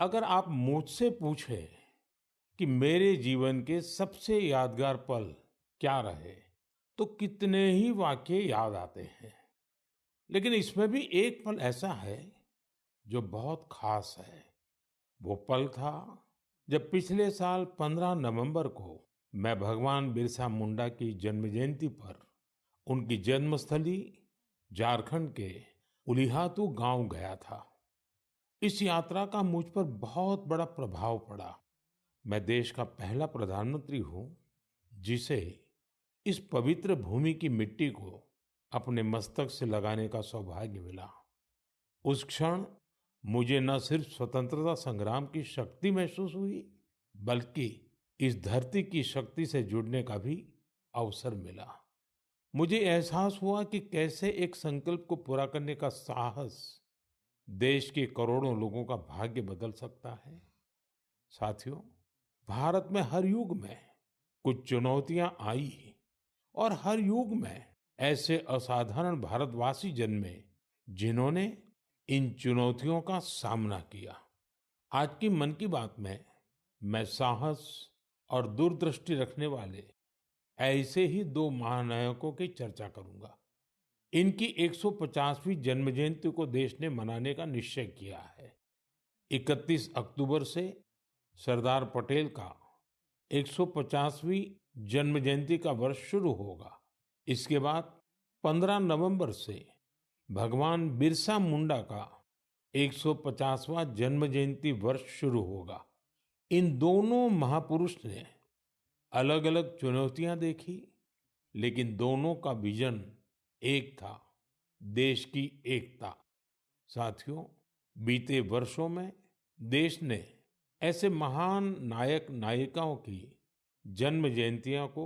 अगर आप मुझसे पूछे कि मेरे जीवन के सबसे यादगार पल क्या रहे, तो कितने ही वाक्य याद आते हैं। लेकिन इसमें भी एक पल ऐसा है जो बहुत खास है। वो पल था जब पिछले साल 15 नवंबर को मैं भगवान बिरसा मुंडा की जन्म जयंती पर उनकी जन्मस्थली झारखंड के उलिहातू गांव गया था। इस यात्रा का मुझ पर बहुत बड़ा प्रभाव पड़ा। मैं देश का पहला प्रधानमंत्री हूं जिसे इस पवित्र भूमि की मिट्टी को अपने मस्तक से लगाने का सौभाग्य मिला। उस क्षण मुझे न सिर्फ स्वतंत्रता संग्राम की शक्ति महसूस हुई, बल्कि इस धरती की शक्ति से जुड़ने का भी अवसर मिला। मुझे एहसास हुआ कि कैसे एक संकल्प को पूरा करने का साहस देश के करोड़ों लोगों का भाग्य बदल सकता है। साथियों, भारत में हर युग में कुछ चुनौतियां आई और हर युग में ऐसे असाधारण भारतवासी जन्मे जिन्होंने इन चुनौतियों का सामना किया। आज की मन की बात में मैं साहस और दूरदृष्टि रखने वाले ऐसे ही दो महानायकों की चर्चा करूंगा। इनकी 150वीं जन्म जयंती को देश ने मनाने का निश्चय किया है। 31 अक्टूबर से सरदार पटेल का 150वीं जन्म जयंती का वर्ष शुरू होगा। इसके बाद 15 नवंबर से भगवान बिरसा मुंडा का 150वां जन्म जयंती वर्ष शुरू होगा। इन दोनों महापुरुष ने अलग अलग चुनौतियां देखी, लेकिन दोनों का विजन एक था, देश की एकता। साथियों, बीते वर्षों में देश ने ऐसे महान नायक नायिकाओं की जन्म जयंतियों को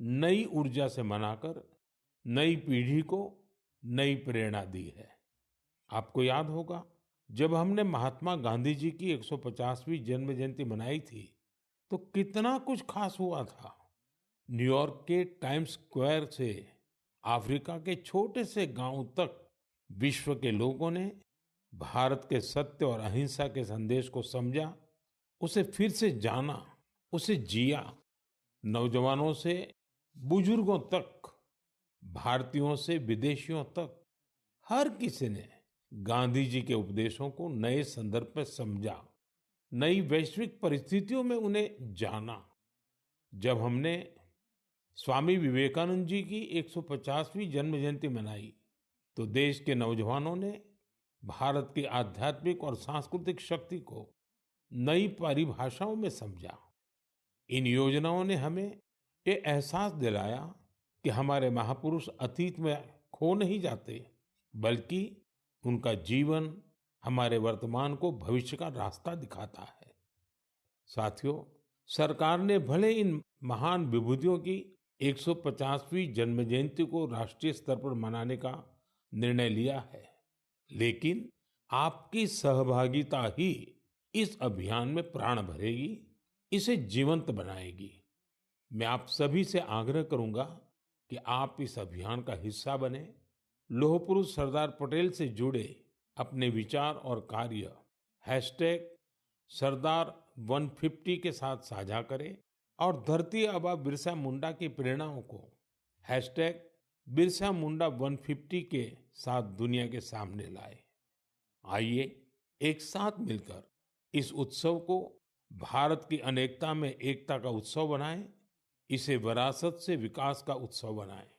नई ऊर्जा से मनाकर नई पीढ़ी को नई प्रेरणा दी है। आपको याद होगा, जब हमने महात्मा गांधी जी की 150वीं जन्म जयंती मनाई थी तो कितना कुछ खास हुआ था। न्यूयॉर्क के टाइम्स स्क्वायर से अफ्रीका के छोटे से गांव तक विश्व के लोगों ने भारत के सत्य और अहिंसा के संदेश को समझा, उसे फिर से जाना, उसे जिया। नौजवानों से बुजुर्गों तक, भारतीयों से विदेशियों तक, हर किसी ने गांधी जी के उपदेशों को नए संदर्भ में समझा, नई वैश्विक परिस्थितियों में उन्हें जाना। जब हमने स्वामी विवेकानंद जी की 150वीं जन्म जयंती मनाई तो देश के नौजवानों ने भारत की आध्यात्मिक और सांस्कृतिक शक्ति को नई परिभाषाओं में समझा। इन योजनाओं ने हमें ये एहसास दिलाया कि हमारे महापुरुष अतीत में खो नहीं जाते, बल्कि उनका जीवन हमारे वर्तमान को भविष्य का रास्ता दिखाता है। साथियों, सरकार ने भले इन महान विभूतियों की 150वीं जन्म जयंती को राष्ट्रीय स्तर पर मनाने का निर्णय लिया है, लेकिन आपकी सहभागिता ही इस अभियान में प्राण भरेगी, इसे जीवंत बनाएगी। मैं आप सभी से आग्रह करूंगा कि आप इस अभियान का हिस्सा बने, लौह पुरुष सरदार पटेल से जुड़े अपने विचार और कार्य #सरदार150 के साथ साझा करें और धरती आबा बिरसा मुंडा की प्रेरणाओं को #बिरसामुंडा150 के साथ दुनिया के सामने लाए। आइए एक साथ मिलकर इस उत्सव को भारत की अनेकता में एकता का उत्सव बनाएं, इसे विरासत से विकास का उत्सव बनाएं।